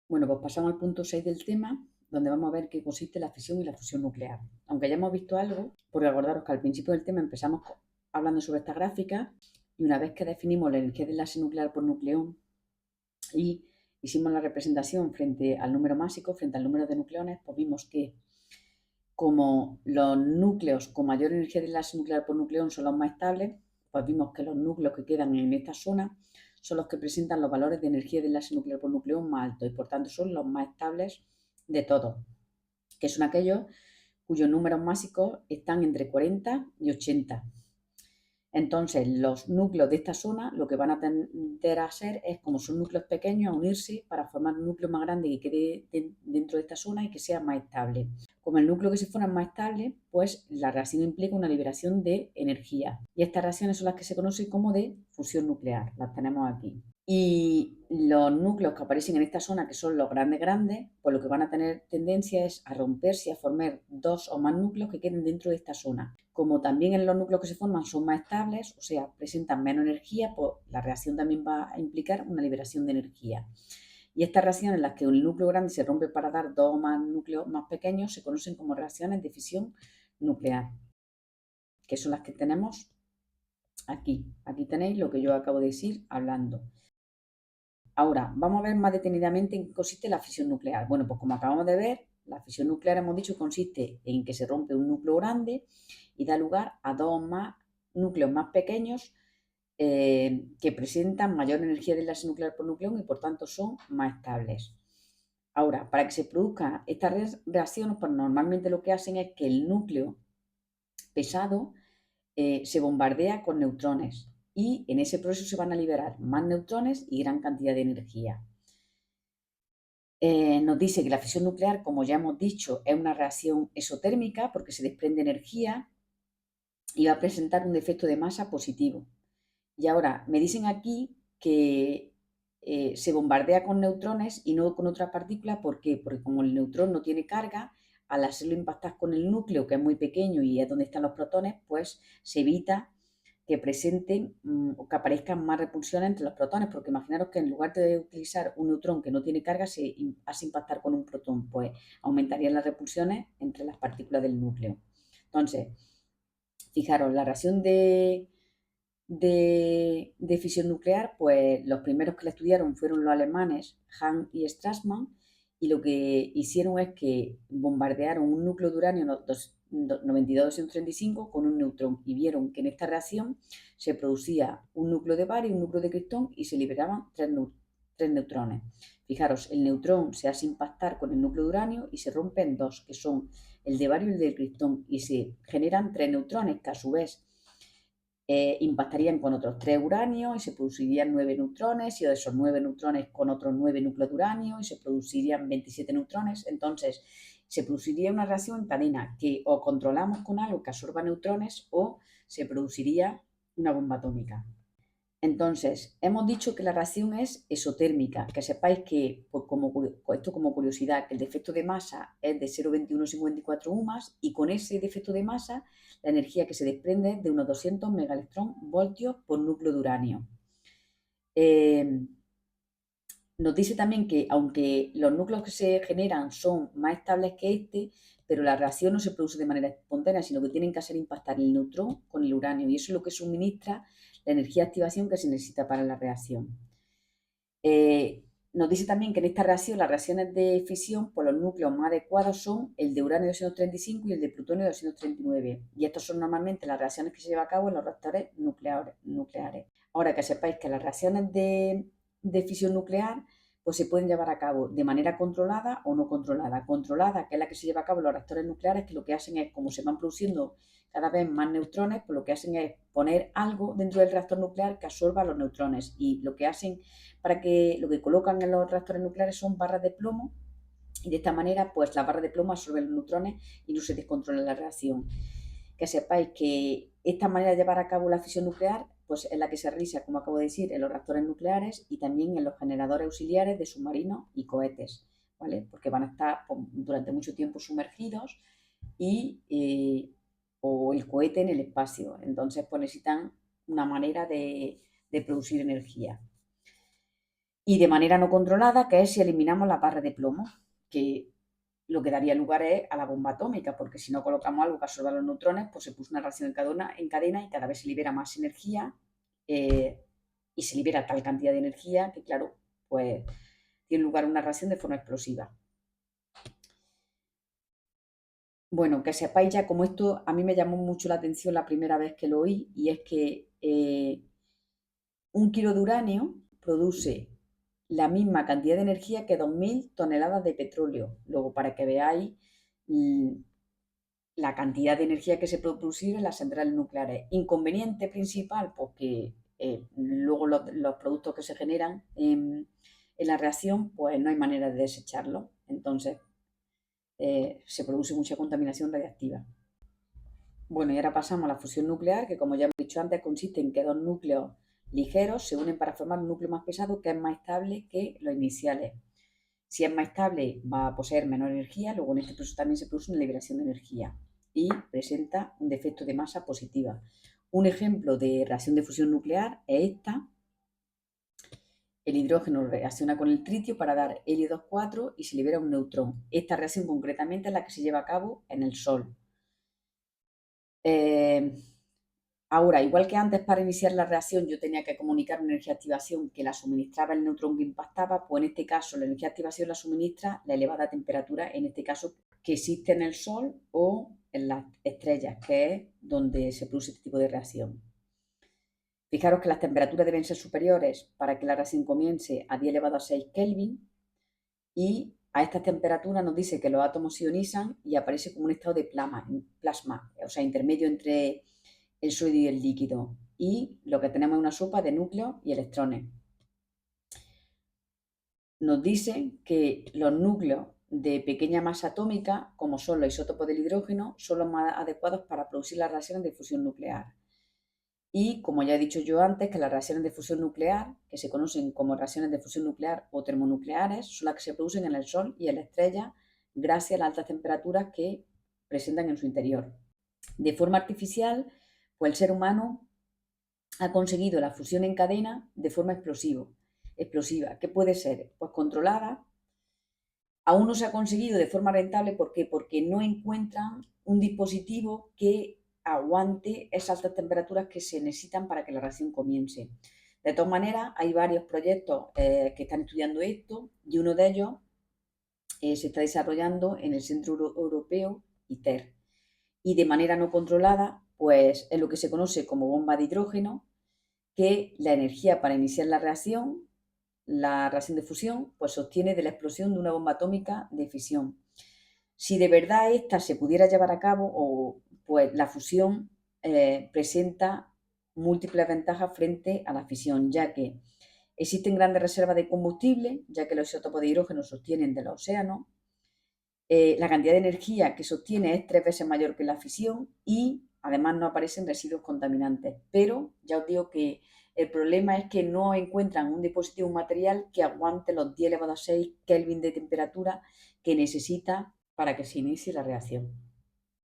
Bueno, pues pasamos al punto 6 del tema, donde vamos a ver qué consiste la fisión y la fusión nuclear. Aunque ya hemos visto algo, porque acordaros que al principio del tema empezamos hablando sobre esta gráfica y una vez que definimos la energía de enlace nuclear por nucleón y hicimos la representación frente al número másico, frente al número de nucleones, pues vimos que como los núcleos con mayor energía de enlace nuclear por nucleón son los más estables, pues vimos que los núcleos que quedan en esta zona son los que presentan los valores de energía de enlace nuclear por nucleón más altos y por tanto son los más estables de todos, que son aquellos cuyos números másicos están entre 40 y 80. Entonces, los núcleos de esta zona lo que van a tender a ser es, como son núcleos pequeños, a unirse para formar un núcleo más grande que quede dentro de esta zona y que sea más estable. Como el núcleo que se forma es más estable, pues la reacción implica una liberación de energía. Y estas reacciones son las que se conocen como de fusión nuclear. Las tenemos aquí. Y los núcleos que aparecen en esta zona, que son los grandes, pues lo que van a tener tendencia es a romperse y a formar dos o más núcleos que queden dentro de esta zona. Como también en los núcleos que se forman son más estables, o sea, presentan menos energía, pues la reacción también va a implicar una liberación de energía. Y estas reacciones en las que un núcleo grande se rompe para dar dos o más núcleos más pequeños se conocen como reacciones de fisión nuclear, que son las que tenemos aquí. Aquí tenéis lo que yo acabo de decir hablando. Ahora, vamos a ver más detenidamente en qué consiste la fisión nuclear. Bueno, pues como acabamos de ver, la fisión nuclear, hemos dicho, consiste en que se rompe un núcleo grande y da lugar a dos más núcleos más pequeños que presentan mayor energía de enlace nuclear por nucleón y por tanto son más estables. Ahora, para que se produzcan estas reacciones, pues normalmente lo que hacen es que el núcleo pesado se bombardea con neutrones y en ese proceso se van a liberar más neutrones y gran cantidad de energía. Nos dice que la fisión nuclear, como ya hemos dicho, es una reacción exotérmica porque se desprende energía y va a presentar un efecto de masa positivo. Y ahora me dicen aquí que se bombardea con neutrones y no con otras partículas. ¿Por qué? Porque como el neutrón no tiene carga, al hacerlo impactar con el núcleo, que es muy pequeño y es donde están los protones, pues se evita que presenten o que aparezcan más repulsiones entre los protones, porque imaginaros que en lugar de utilizar un neutrón que no tiene carga, se hace impactar con un protón, pues aumentarían las repulsiones entre las partículas del núcleo. Entonces, fijaros, la reacción de fisión nuclear, pues los primeros que la estudiaron fueron los alemanes Hahn y Strassmann, y lo que hicieron es que bombardearon un núcleo de uranio 92-235 con un neutrón y vieron que en esta reacción se producía un núcleo de bario y un núcleo de criptón y se liberaban tres neutrones. Fijaros, el neutrón se hace impactar con el núcleo de uranio y se rompen dos, que son el de bario y el de criptón, y se generan tres neutrones que a su vez impactarían con otros 3 uranios y se producirían 9 neutrones, y de esos 9 neutrones con otros 9 núcleos de uranio y se producirían 27 neutrones. Entonces, se produciría una reacción en cadena que o controlamos con algo que absorba neutrones o se produciría una bomba atómica. Entonces, hemos dicho que la reacción es exotérmica, que sepáis que, esto como curiosidad, que el defecto de masa es de 0,2154 UMAS y con ese defecto de masa la energía que se desprende es de unos 200 megaelectronvoltios por núcleo de uranio. Nos dice también que aunque los núcleos que se generan son más estables que este, pero la reacción no se produce de manera espontánea, sino que tienen que hacer impactar el neutrón con el uranio y eso es lo que suministra la energía de activación que se necesita para la reacción. Nos dice también que en esta reacción, las reacciones de fisión, pues los núcleos más adecuados son el de uranio 235 y el de plutonio 239. Y estas son normalmente las reacciones que se llevan a cabo en los reactores nucleares. Ahora que sepáis que las reacciones de fisión nuclear pues se pueden llevar a cabo de manera controlada o no controlada. Controlada, que es la que se lleva a cabo en los reactores nucleares, que lo que hacen es, como se van produciendo cada vez más neutrones, pues lo que hacen es poner algo dentro del reactor nuclear que absorba los neutrones. Y lo que hacen para que lo que colocan en los reactores nucleares son barras de plomo y de esta manera pues las barras de plomo absorben los neutrones y no se descontrola la reacción. Que sepáis que esta manera de llevar a cabo la fisión nuclear pues es la que se realiza, como acabo de decir, en los reactores nucleares y también en los generadores auxiliares de submarinos y cohetes, ¿vale? Porque van a estar durante mucho tiempo sumergidos o el cohete en el espacio. Entonces pues necesitan una manera de producir energía. y de manera no controlada, que es si eliminamos la barra de plomo, que lo que daría lugar es a la bomba atómica, porque si no colocamos algo que absorba los neutrones, pues se puso una reacción en cadena y cada vez se libera más energía y se libera tal cantidad de energía que, claro, pues tiene lugar una reacción de forma explosiva. Bueno, que sepáis ya como esto a mí me llamó mucho la atención la primera vez que lo oí, y es que 1 kilo de uranio produce la misma cantidad de energía que 2.000 toneladas de petróleo. Luego, para que veáis la cantidad de energía que se puede producir en las centrales nucleares. Inconveniente principal, pues que luego los productos que se generan en la reacción, pues no hay manera de desecharlos. Entonces, se produce mucha contaminación radiactiva. Bueno, y ahora pasamos a la fusión nuclear, que como ya hemos dicho antes, consiste en que dos núcleos ligeros se unen para formar un núcleo más pesado que es más estable que los iniciales. Si es más estable, va a poseer menor energía, luego en este proceso también se produce una liberación de energía y presenta un defecto de masa positiva. Un ejemplo de reacción de fusión nuclear es esta. El hidrógeno reacciona con el tritio para dar helio 2,4 y se libera un neutrón. Esta reacción concretamente es la que se lleva a cabo en el Sol. Ahora, igual que antes para iniciar la reacción yo tenía que comunicar una energía de activación que la suministraba el neutrón que impactaba, pues en este caso la energía de activación la suministra la elevada temperatura, en este caso que existe en el Sol o en las estrellas, que es donde se produce este tipo de reacción. Fijaros que las temperaturas deben ser superiores para que la reacción comience a 10 elevado a 6 Kelvin, y a estas temperaturas nos dice que los átomos se ionizan y aparece como un estado de plasma, o sea, intermedio entre el sólido y el líquido, y lo que tenemos es una sopa de núcleos y electrones. Nos dice que los núcleos de pequeña masa atómica, como son los isótopos del hidrógeno, son los más adecuados para producir las reacciones de fusión nuclear. Y como ya he dicho yo antes, que las reacciones de fusión nuclear, que se conocen como reacciones de fusión nuclear o termonucleares, son las que se producen en el Sol y en la estrella gracias a las altas temperaturas que presentan en su interior. De forma artificial, pues el ser humano ha conseguido la fusión en cadena de forma explosiva, que puede ser pues controlada. Aún no se ha conseguido de forma rentable, ¿por qué? Porque no encuentran un dispositivo que aguante esas altas temperaturas que se necesitan para que la reacción comience. De todas maneras, hay varios proyectos que están estudiando esto, y uno de ellos se está desarrollando en el Centro Europeo ITER. Y de manera no controlada, pues es lo que se conoce como bomba de hidrógeno, que la energía para iniciar la reacción de fusión, pues se obtiene de la explosión de una bomba atómica de fisión. Si de verdad esta se pudiera llevar a cabo, pues la fusión presenta múltiples ventajas frente a la fisión, ya que existen grandes reservas de combustible, ya que los isótopos de hidrógeno se obtienen de los océanos. La cantidad de energía que se obtiene es 3 veces mayor que la fisión y además no aparecen residuos contaminantes. Pero ya os digo que el problema es que no encuentran un dispositivo, material que aguante los 10 elevado a 6 Kelvin de temperatura que necesita para que se inicie la reacción.